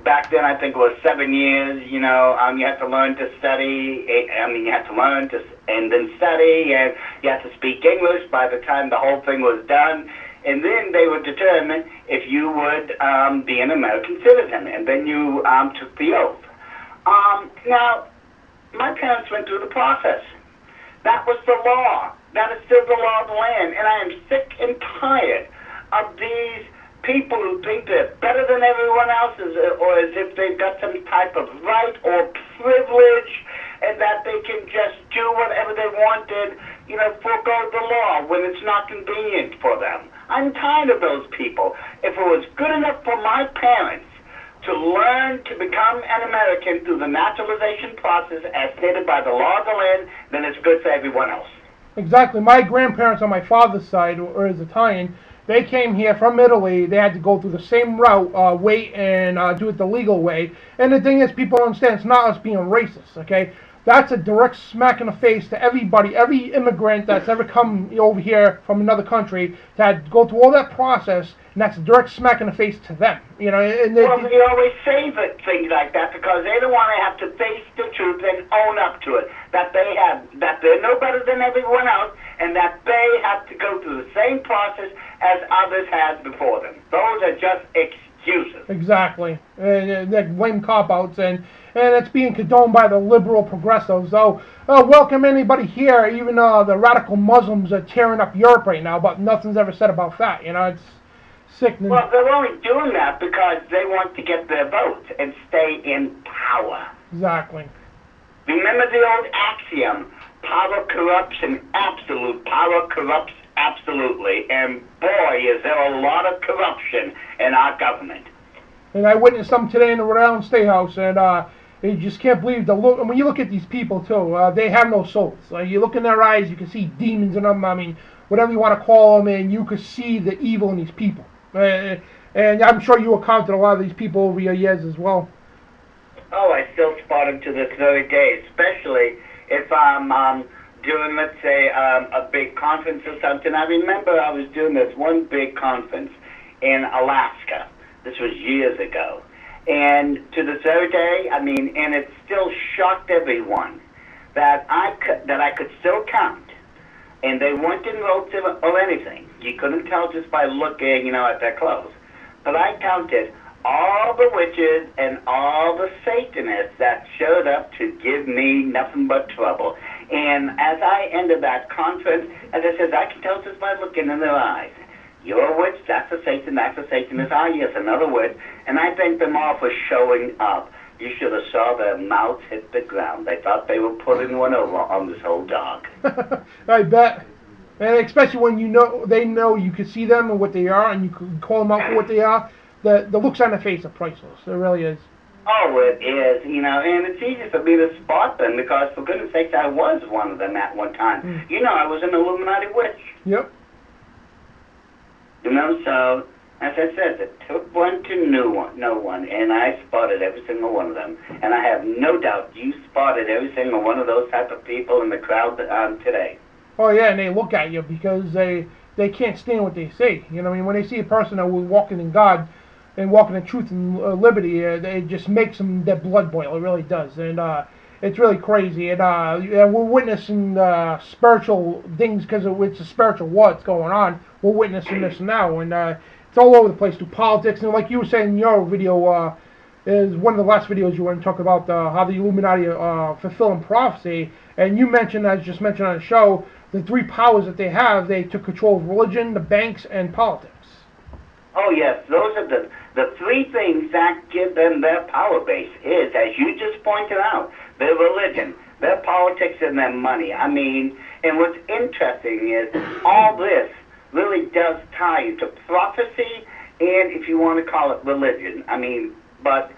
[SPEAKER 9] back then I think it was 7 years, you had to learn to study, you had to learn to, and then study, and you had to speak English by the time the whole thing was done. And then they would determine if you would be an American citizen, and then you took the oath. Now, my parents went through the process. That was the law. That is still the law of the land, and I am sick and tired of these people who think they're better than everyone else, or as if they've got some type of right or privilege, and that they can just do whatever they wanted, forego the law when it's not convenient for them. I'm tired of those people. If it was good enough for my parents to learn to become an American through the naturalization process as stated by the law of the land, then it's good for everyone else.
[SPEAKER 2] Exactly. My grandparents on my father's side were Italian. They came here from Italy. They had to go through the same route, wait, and do it the legal way. And the thing is, people don't understand, it's not us being racist, okay? That's a direct smack in the face to everybody, every immigrant that's ever come over here from another country, that go through all that process, and that's a direct smack in the face to them. And
[SPEAKER 9] well, they always say things like that because they don't want to have to face the truth and own up to it, that they're no better than everyone else, and that they have to go through the same process as others had before them. Those are just excuses.
[SPEAKER 2] Exactly. They're lame cop-outs, and it's being condoned by the liberal progressives. So, welcome anybody here. Even the radical Muslims are tearing up Europe right now, but nothing's ever said about that. It's sickening.
[SPEAKER 9] Well, they're only doing that because they want to get their votes and stay in power.
[SPEAKER 2] Exactly.
[SPEAKER 9] Remember the old axiom, power corrupts and absolute power corrupts absolutely. And boy, is there a lot of corruption in our government.
[SPEAKER 2] And I witnessed some today in the Rhode Island State House, and you just can't believe the look. And when you look at these people too, they have no souls. You look in their eyes, you can see demons in them. I mean, whatever you want to call them, and you can see the evil in these people. And I'm sure you encountered a lot of these people over your years as well.
[SPEAKER 9] Oh, I still spot them to this very day, especially if I'm doing, let's say, a big conference or something. I remember I was doing this one big conference in Alaska. This was years ago. And to this very day, and it still shocked everyone that I could still count. And they weren't in ropes or anything. You couldn't tell just by looking, at their clothes. But I counted all the witches and all the Satanists that showed up to give me nothing but trouble. And as I ended that conference, as I said, I can tell just by looking in their eyes. You're a witch, that's a Satan, that's a Satanist. Ah, yes, another witch. And I thank them all for showing up. You should have saw their mouths hit the ground. They thought they were putting one over on this whole dog.
[SPEAKER 2] I bet. And especially when they know you can see them and what they are, and you can call them out for what they are. The looks on their face are priceless. It really is.
[SPEAKER 9] Oh, it is, and it's easy for me to spot them because, for goodness sakes, I was one of them at one time. I was an Illuminati witch.
[SPEAKER 2] Yep.
[SPEAKER 9] So, as I said, it took one to know one, and I spotted every single one of them. And I have no doubt you spotted every single one of those type of people in the crowd today.
[SPEAKER 2] Oh, yeah, and they look at you because they can't stand what they see. When they see a person that was walking in God and walking in truth and liberty, it just makes them, their blood boil. It really does. And it's really crazy, and yeah, we're witnessing spiritual things because it's a spiritual what's going on. We're witnessing this now, and it's all over the place through politics. And like you were saying in your video, is one of the last videos you were to talk about how the Illuminati fulfilling prophecy, and you mentioned, as just mentioned on the show, the three powers that they have. They took control of religion, the banks, and politics.
[SPEAKER 9] Oh yes, those are the three things that give them their power base is, as you just pointed out, their religion, their politics, and their money. I mean, and what's interesting is all this really does tie into prophecy and, if you want to call it, religion. I mean, but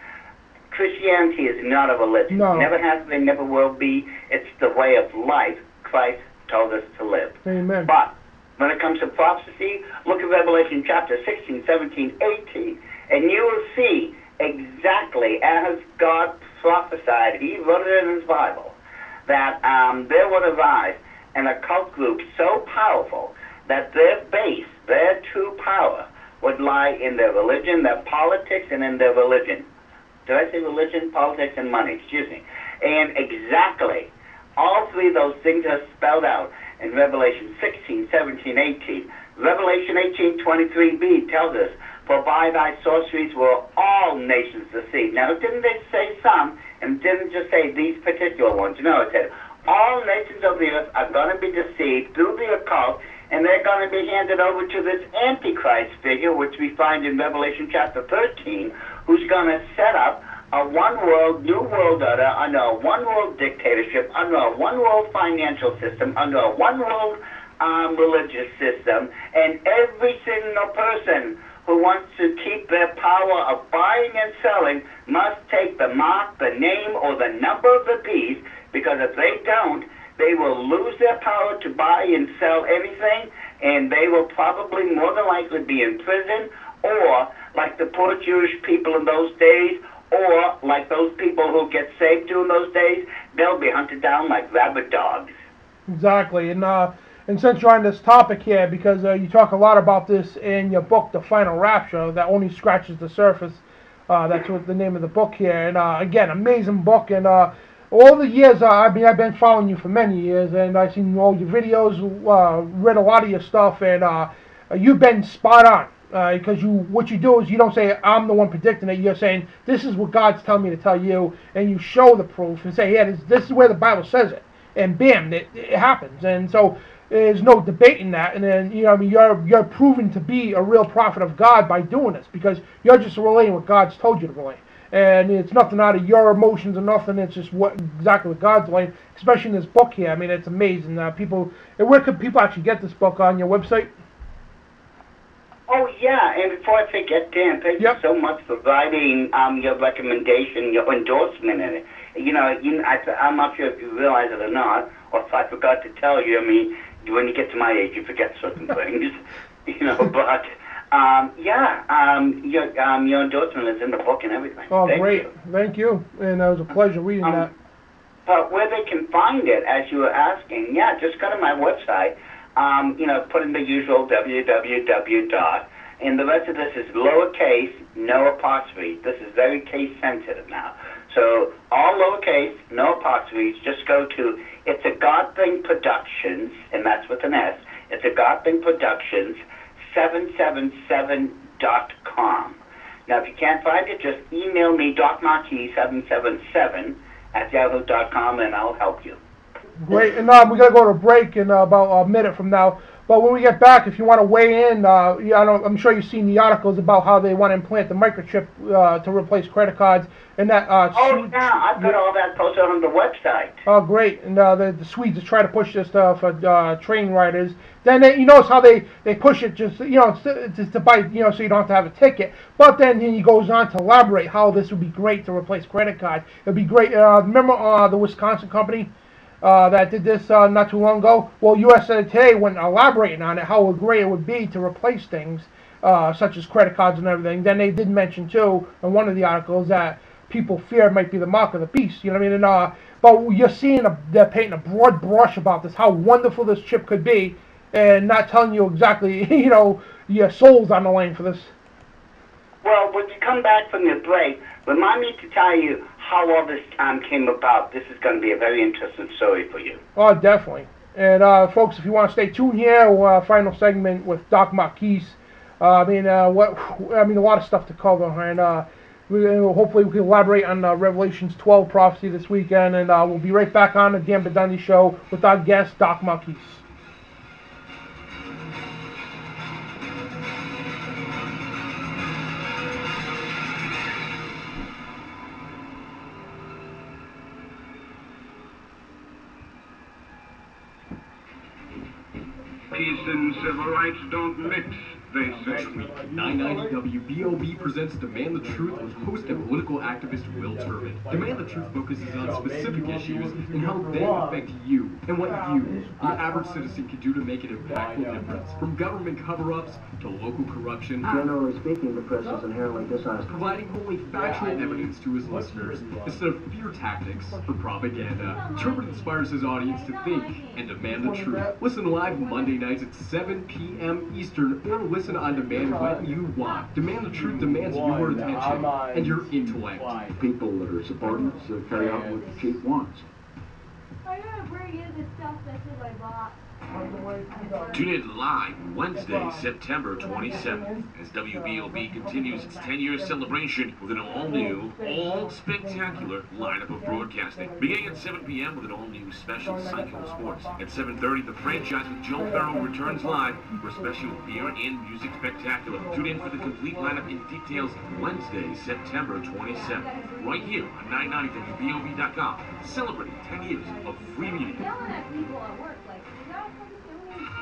[SPEAKER 9] Christianity is not a religion.
[SPEAKER 2] No.
[SPEAKER 9] Never has been, never will be. It's the way of life Christ told us to live.
[SPEAKER 2] Amen.
[SPEAKER 9] But when it comes to prophecy, look at Revelation chapter 16, 17, 18, and you will see exactly as God prophesied, he wrote it in his Bible, that there would arise an occult group so powerful that their base, their true power, would lie in their religion, their politics, and in their religion. Did I say religion, politics, and money? Excuse me. And exactly, all three of those things are spelled out in Revelation 16, 17, 18. Revelation 18, 23b tells us, for by thy sorceries were all nations deceived. Now, didn't they say some, and didn't just say these particular ones. No, it said, all nations of the earth are going to be deceived through the occult, and they're going to be handed over to this Antichrist figure, which we find in Revelation chapter 13, who's going to set up a one-world, new world order under a one-world dictatorship, under a one-world financial system, under a one-world religious system, and every single person who wants to keep their power of buying and selling must take the mark, the name, or the number of the beast, because if they don't, they will lose their power to buy and sell anything, and they will probably more than likely be in prison, or like the poor Jewish people in those days, or like those people who get saved during those days, they'll be hunted down like rabid dogs.
[SPEAKER 2] Exactly, and since you're on this topic here, because you talk a lot about this in your book, The Final Rapture, that only scratches the surface. That's what the name of the book here, and again, amazing book, and all the years, I've been following you for many years, and I've seen all your videos, read a lot of your stuff, and you've been spot on. Because what you do is you don't say, I'm the one predicting it. You're saying, this is what God's telling me to tell you, and you show the proof and say, yeah, this is where the Bible says it, and bam, it happens. And so there's no debating that. And then you're proven to be a real prophet of God by doing this, because you're just relaying what God's told you to relay. And it's nothing out of your emotions or nothing. It's just exactly what God's relaying, especially in this book here. I mean, it's amazing. Where could people actually get this book? On your website?
[SPEAKER 9] Oh, yeah, and before I forget, Dan, thank you so much for writing your recommendation, your endorsement in it. I'm not sure if you realize it or not, or if I forgot to tell you. I mean, when you get to my age, you forget certain things, but, your endorsement is in the book and everything.
[SPEAKER 2] Oh, great. Thank you. And it was a pleasure reading that.
[SPEAKER 9] But where they can find it, as you were asking, just go to my website. Put in the usual www. And the rest of this is lowercase, no apostrophe. This is very case sensitive now. So all lowercase, no apostrophes. Just go to It's a God Thing Productions, and that's with an S. It's a God Thing Productions 777.com. Now, if you can't find it, just email me docmarquis777 @ yahoo.com, and I'll help you.
[SPEAKER 2] Great, and we're going to go to a break in about a minute from now. But when we get back, if you want to weigh in, I'm sure you've seen the articles about how they want to implant the microchip to replace credit cards. And that.
[SPEAKER 9] I've got all that posted on the website.
[SPEAKER 2] Oh, great! And the Swedes try to push this stuff for train riders. Then you notice how they push it just to buy so you don't have to have a ticket. But then he goes on to elaborate how this would be great to replace credit cards. It'd be great. Remember the Wisconsin company that did this not too long ago? Well, USA Today went elaborating on it, how great it would be to replace things such as credit cards and everything. Then they did mention, too, in one of the articles that people fear it might be the mark of the beast. You know what I mean? And, but you're seeing they're painting a broad brush about this, how wonderful this chip could be, and not telling you exactly, your soul's on the line for this.
[SPEAKER 9] Well, when you come back from your break, remind me to tell you how all this came about. This is going to be a very interesting story for you.
[SPEAKER 2] Oh, definitely. And folks, if you want to stay tuned here, final segment with Doc Marquis. A lot of stuff to cover, and hopefully we can elaborate on Revelations 12 prophecy this weekend. And we'll be right back on the Dan Bidondi Show with our guest, Doc Marquis.
[SPEAKER 4] Peace and civil rights don't mix, they say.
[SPEAKER 5] Next week, 990 WBOB presents Demand the Truth with host and political activist Will Turbin. Demand the Truth focuses on specific issues and how they affect you and what you, the average citizen, can do to make an impactful difference. From government cover-ups to local corruption.
[SPEAKER 6] Generally speaking, the press is inherently dishonest.
[SPEAKER 5] Providing only factual evidence to his listeners instead of fear tactics or propaganda. Turbin inspires his audience to think and demand the truth. Listen live Monday nights at 7 p.m. Eastern or listen on demand when you want. Demand the Truth demands your attention and your intellect.
[SPEAKER 6] People that are supporting us carry out what the chief wants.
[SPEAKER 3] I gotta bring in the stuff that's in my box.
[SPEAKER 1] Tune in live Wednesday, September 27th, as WBOB continues its 10-year celebration with an all-new, all-spectacular lineup of broadcasting. Beginning at 7 p.m. with an all-new special Psycho Sports. At 7:30, the franchise with Joe Farrell returns live for a special beer and music spectacular. Tune in for the complete lineup and details Wednesday, September 27th, right here on 990WBOB.com, celebrating 10 years of free media.
[SPEAKER 3] Yelling at people at work, like,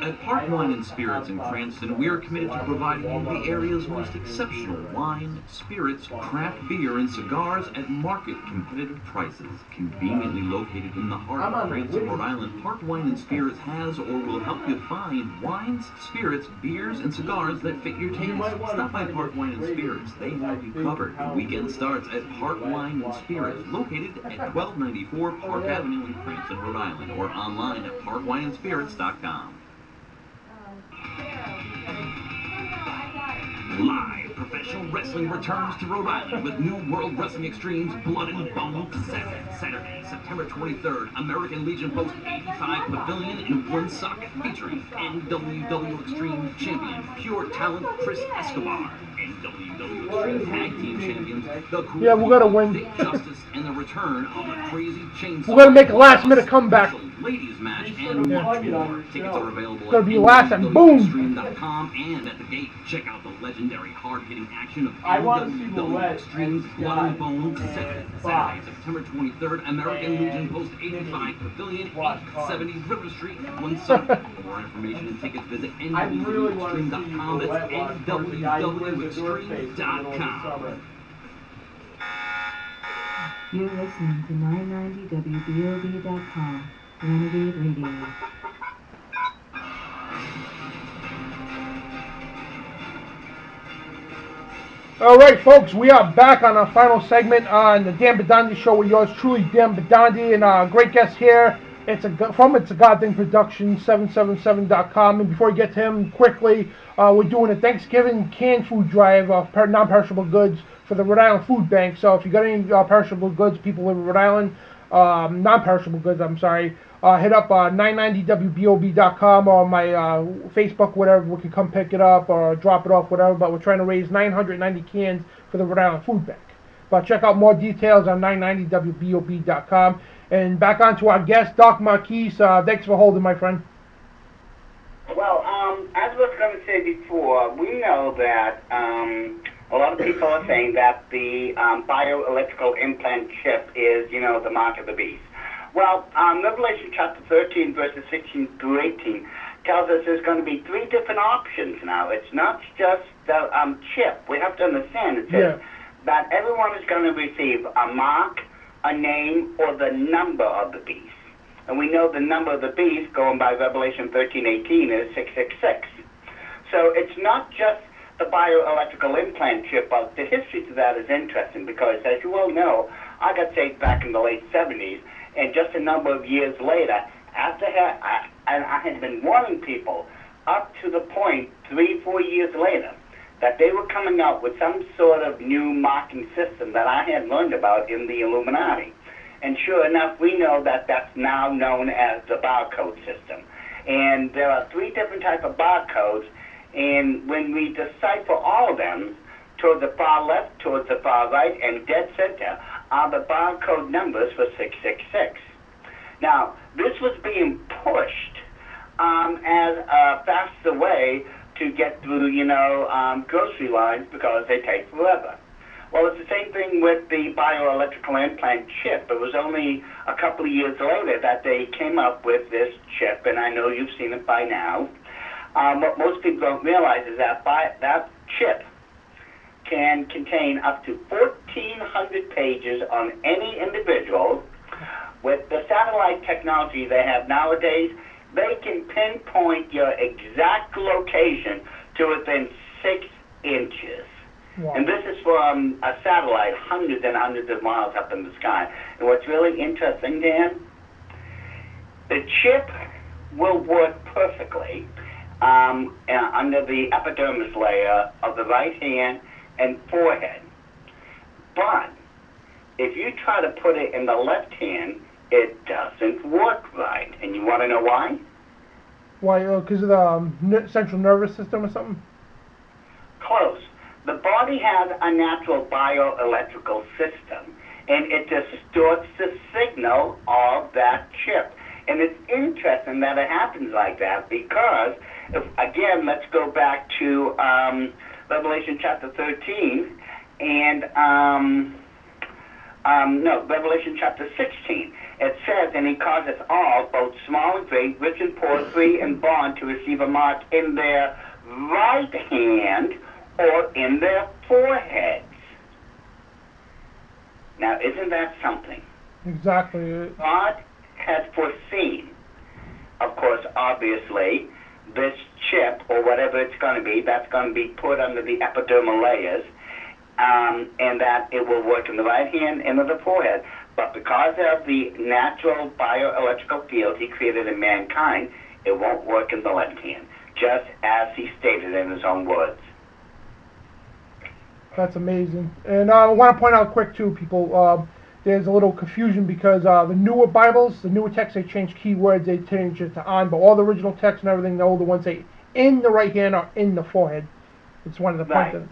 [SPEAKER 7] At Park Wine and Spirits in Cranston, we are committed to providing you the area's most exceptional wine, spirits, craft beer, and cigars at market competitive prices. Conveniently located in the heart of Cranston, Rhode Island, Park Wine and Spirits has or will help you find wines, spirits, beers, and cigars that fit your taste. Stop by Park Wine and Spirits. They have you covered. The weekend starts at Park Wine and Spirits, located at 1294 Park Avenue in Cranston, Rhode Island, or online at parkwineandspirits.com. Live professional wrestling returns to Rhode Island with new World Wrestling Extreme's Blood and Bone Saturday, September 23rd, American Legion Post 85 Pavilion in Woonsocket, featuring NWW Extreme Champion Pure Talent Chris Escobar, NWW Extreme Tag Team Champions The Cool
[SPEAKER 2] Yeah, we're gonna win.
[SPEAKER 7] Dick Justice, and the return of the Crazy Chainsaw.
[SPEAKER 2] We're gonna make a last-minute comeback.
[SPEAKER 7] Ladies match and much more. Tickets are available
[SPEAKER 2] It's gonna be last and boom.
[SPEAKER 7] NWWExtreme.com and at the gate. Check out the legendary hard-hitting action of NWW Extreme's Blood and Bone Saturday, September 23rd, American Legion Post 85 Pavilion, 870 River Street, Woonsocket. For more information and tickets, visit NWWExtreme.com. That's NWWExtreme.com.
[SPEAKER 8] You're listening to 990WBOB.com, Renegade Radio.
[SPEAKER 2] All right, folks, we are back on our final segment on the Dan Bidondi Show with yours truly, Dan Bidondi, and a great guest here. It's a God Thing Production, 777.com. And before we get to him, quickly, we're doing a Thanksgiving canned food drive of non-perishable goods for the Rhode Island Food Bank. So if you got any perishable goods, people live in Rhode Island, non-perishable goods, I'm sorry, hit up 990WBOB.com or my Facebook, whatever. We can come pick it up or drop it off, whatever. But we're trying to raise 990 cans for the Rhode Island Food Bank. But check out more details on 990WBOB.com. And back on to our guest, Doc Marquis. Thanks for holding, my friend.
[SPEAKER 9] Well, as I was going to say before, we know that a lot of people are saying that the bioelectrical implant chip is, the mark of the beast. Well, Revelation chapter 13, verses 16 through 18 tells us there's going to be 3 different options now. It's not just the chip. We have to understand it says that everyone is going to receive a mark, a name, or the number of the beast. And we know the number of the beast, going by Revelation 13:18, is 666. So it's not just the bioelectrical implant chip, but the history to that is interesting because, as you well know, I got saved back in the late 70s, and just a number of years later, after I had been warning people up to the point 3-4 years later that they were coming out with some sort of new marking system that I had learned about in the Illuminati. And sure enough, we know that that's now known as the barcode system. And there are 3 different types of barcodes, and when we decipher all of them, towards the far left, towards the far right, and dead center are the barcode numbers for 666. Now, this was being pushed as a faster way to get through, grocery lines because they take forever. Well, it's the same thing with the bioelectrical implant chip. It was only a couple of years later that they came up with this chip, and I know you've seen it by now. What most people don't realize is that that chip can contain up to 1,400 pages on any individual. With the satellite technology they have nowadays, they can pinpoint your exact location to within 6 inches. Wow. And this is from a satellite hundreds and hundreds of miles up in the sky. And what's really interesting, Dan, the chip will work perfectly under the epidermis layer of the right hand and forehead. But if you try to put it in the left hand, it doesn't work right. And you want to know why?
[SPEAKER 2] Why? Because of the central nervous system or something?
[SPEAKER 9] Close. The body has a natural bioelectrical system, and it distorts the signal of that chip. And it's interesting that it happens like that because, again, let's go back to Revelation chapter 13 and, Revelation chapter 16. It says, and he causeth all, both small and great, rich and poor, free and bond, to receive a mark in their right hand or in their foreheads. Now, isn't that something?
[SPEAKER 2] Exactly.
[SPEAKER 9] God has foreseen, of course, obviously, this chip, or whatever it's going to be, that's going to be put under the epidermal layers, and that it will work in the right hand and in the forehead. But because of the natural bioelectrical field he created in mankind, it won't work in the left hand, just as he stated in his own words.
[SPEAKER 2] That's amazing. And I want to point out quick, too, people, there's a little confusion because the newer Bibles, the newer texts, they change keywords, they change it to on, but all the original texts and everything, the older ones say in the right hand or in the forehead. It's one of the points of it.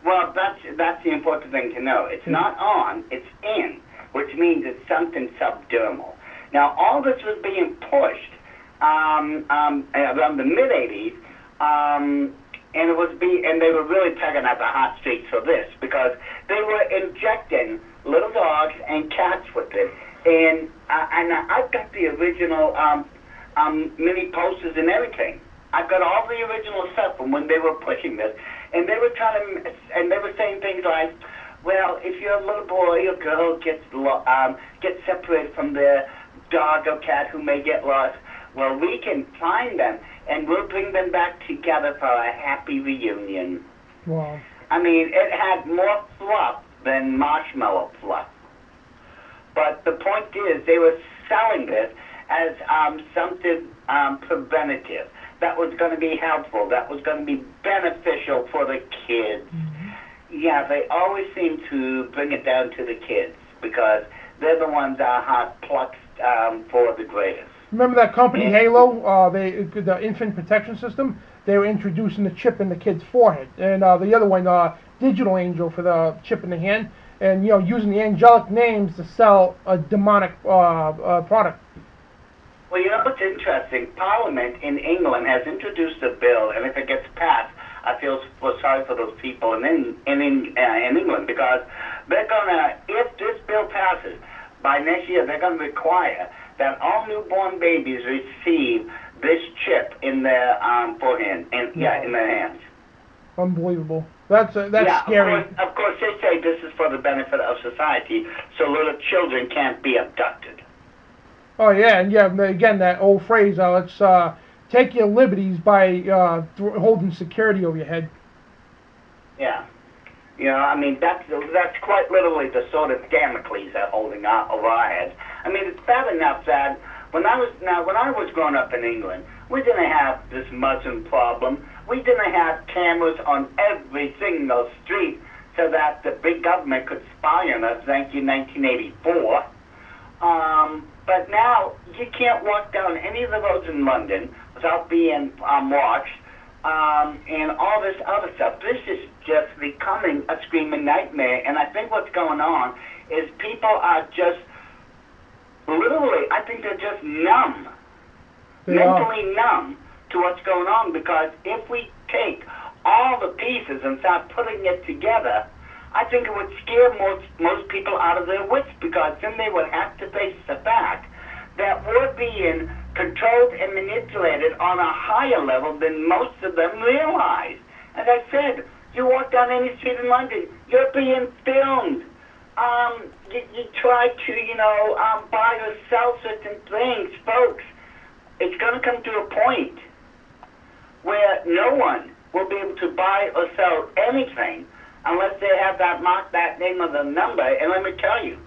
[SPEAKER 9] Well, that's the important thing to know. It's not on, it's in, which means it's something subdermal. Now, all this was being pushed around the mid-'80s, and they were really tugging at the hot streets for this because they were injecting little dogs and cats with it. And I've got the original mini posters and everything. I've got all the original stuff from when they were pushing this, and they were saying things like, well, if your little boy or girl gets separated from their dog or cat who may get lost, well, we can find them, and we'll bring them back together for a happy reunion.
[SPEAKER 2] Wow.
[SPEAKER 9] I mean, it had more fluff than marshmallow fluff. But the point is, they were selling this as something preventative. That was going to be helpful. That was going to be beneficial for the kids. Mm-hmm. Yeah, they always seem to bring it down to the kids because they're the ones that are hot plucked for the greatest.
[SPEAKER 2] Remember that company Halo, the infant protection system? They were introducing the chip in the kid's forehead, and the other one, Digital Angel, for the chip in the hand, and using the angelic names to sell a demonic product.
[SPEAKER 9] Well, what's interesting? Parliament in England has introduced a bill, and if it gets passed, I feel sorry for those people in England because they're gonna, if this bill passes by next year, they're gonna require that all newborn babies receive this chip in their forehead, in their hands.
[SPEAKER 2] Unbelievable. That's scary.
[SPEAKER 9] Of course, they say this is for the benefit of society, so little children can't be abducted.
[SPEAKER 2] Oh yeah, and again that old phrase, let's take your liberties by holding security over your head. Yeah.
[SPEAKER 9] I mean, that's quite literally the sword of Damocles they're holding over our heads. I mean, it's bad enough that when I was growing up in England, we didn't have this Muslim problem. We didn't have cameras on every single street so that the big government could spy on us. Thank you, 1984. But now you can't walk down any of the roads in London without being watched, and all this other stuff. This is just becoming a screaming nightmare, and I think what's going on is people are just, literally, I think they're just numb, mentally numb to what's going on, because if we take all the pieces and start putting it together, I think it would scare most people out of their wits, because then they would have to face the fact that we're being controlled and manipulated on a higher level than most of them realize. As I said, you walk down any street in London, you're being filmed. You try to, buy or sell certain things. Folks, it's going to come to a point where no one will be able to buy or sell anything unless they have that mark, that name of the number. And let me tell you,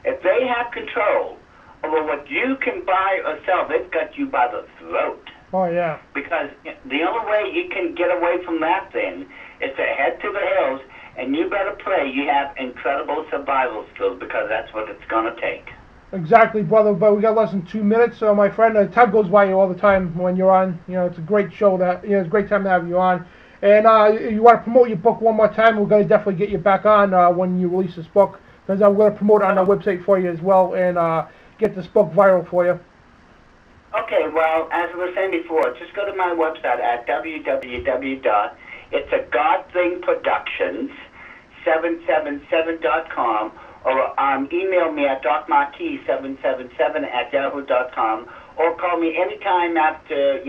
[SPEAKER 9] if they have control over what you can buy or sell, they've got you by the throat.
[SPEAKER 2] Oh, yeah.
[SPEAKER 9] Because the only way you can get away from that thing is to head to the hills, and you better pray you have incredible survival skills, because that's what it's going to take.
[SPEAKER 2] Exactly, brother, but we got less than 2 minutes, so my friend, time goes by all the time when you're on. It's a great show, it's a great time to have you on. And you want to promote your book one more time, we're going to definitely get you back on when you release this book, because I'm going to promote it on our website for you as well, and get this book viral for you.
[SPEAKER 9] Okay, well, as I was saying before, just go to my website at www.itsagodthingproductions777.com, or email me at docmarquis777@yahoo.com, or call me anytime after,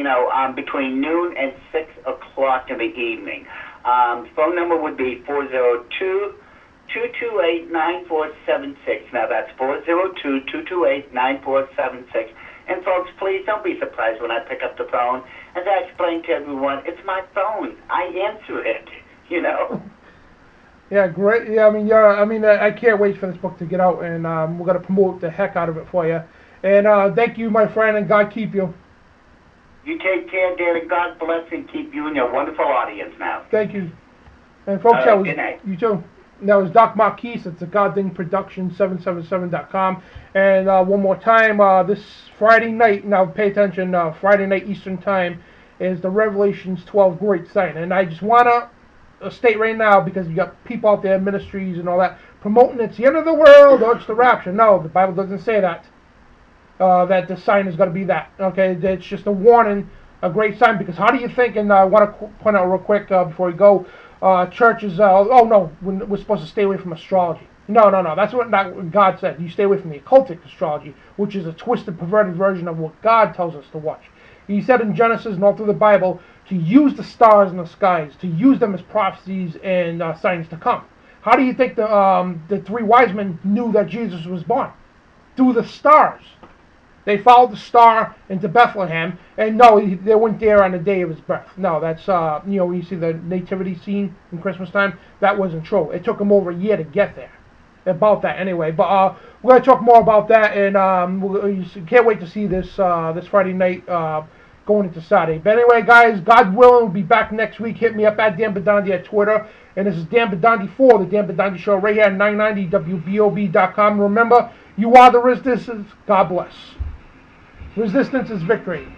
[SPEAKER 9] between noon and 6 o'clock in the evening. Phone number would be 402-228-9476. Now, that's 402-228-9476. And folks, please don't be surprised when I pick up the phone. As I explained to everyone, it's my phone. I answer it,
[SPEAKER 2] Yeah, great. Yeah, I can't wait for this book to get out, and we're going to promote the heck out of it for you. And thank you, my friend, and God keep you.
[SPEAKER 9] You take care, dear, and God bless and keep you and your wonderful audience now.
[SPEAKER 2] Thank you. And folks,
[SPEAKER 9] good night.
[SPEAKER 2] You too. That was Doc Marquis. It's the GodThingProductions777.com. And one more time, this Friday night, now pay attention, Friday night Eastern Time, is the Revelations 12 Great Sign. And I just want to state right now, because you got people out there, ministries and all that, promoting it's the end of the world or it's the rapture. No, the Bible doesn't say that. That the sign is going to be that. Okay, it's just a warning, a great sign. Because how do you think? And I want to point out real quick before we go. Churches, we're supposed to stay away from astrology. No, that's not what God said. You stay away from the occultic astrology, which is a twisted, perverted version of what God tells us to watch. He said in Genesis and all through the Bible to use the stars in the skies, to use them as prophecies and signs to come. How do you think the three wise men knew that Jesus was born? Through the stars. They followed the star into Bethlehem, and no, they weren't there on the day of his birth. No, that's, when you see the nativity scene in Christmas time, that wasn't true. It took them over a year to get there. About that anyway. But we're going to talk more about that, and we can't wait to see this this Friday night going into Saturday. But anyway, guys, God willing, we'll be back next week. Hit me up at Dan Bidondi at Twitter. And this is Dan Bidondi for the Dan Bidondi Show right here at 990 WBOB.com. Remember, you are the resistance. God bless. Resistance is victory.